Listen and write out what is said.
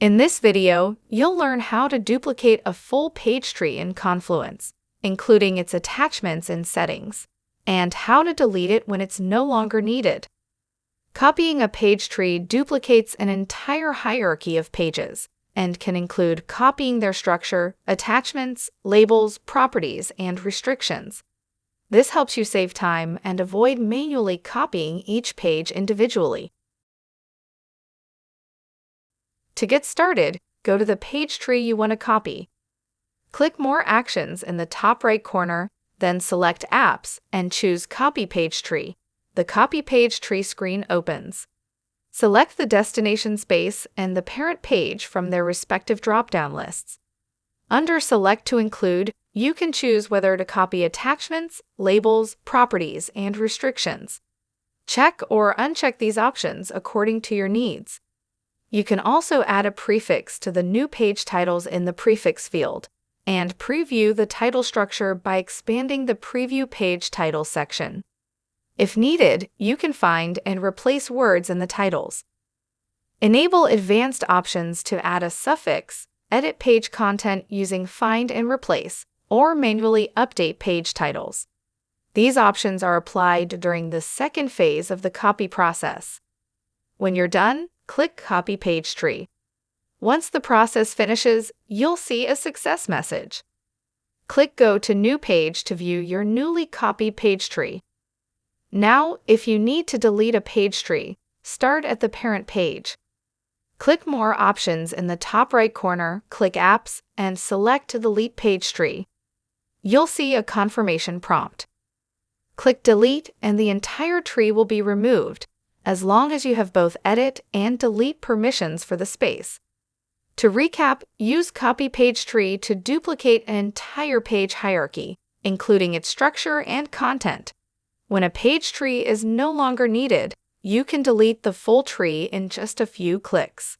In this video, you'll learn how to duplicate a full page tree in Confluence, including its attachments and settings, and how to delete it when it's no longer needed. Copying a page tree duplicates an entire hierarchy of pages and can include copying their structure, attachments, labels, properties, and restrictions. This helps you save time and avoid manually copying each page individually. To get started, go to the page tree you want to copy. Click More Actions in the top right corner, then select Apps and choose Copy Page Tree. The Copy Page Tree screen opens. Select the destination space and the parent page from their respective drop-down lists. Under Select to Include, you can choose whether to copy attachments, labels, properties, and restrictions. Check or uncheck these options according to your needs. You can also add a prefix to the new page titles in the prefix field, and preview the title structure by expanding the Preview Page Title section. If needed, you can find and replace words in the titles. Enable advanced options to add a suffix, edit page content using Find and Replace, or manually update page titles. These options are applied during the second phase of the copy process. When you're done, click Copy Page Tree. Once the process finishes, you'll see a success message. Click Go to New Page to view your newly copied page tree. Now, if you need to delete a page tree, start at the parent page. Click More Options in the top right corner, click Apps, and select Delete Page Tree. You'll see a confirmation prompt. Click Delete and the entire tree will be removed, as long as you have both edit and delete permissions for the space. To recap, use Copy Page Tree to duplicate an entire page hierarchy, including its structure and content. When a page tree is no longer needed, you can delete the full tree in just a few clicks.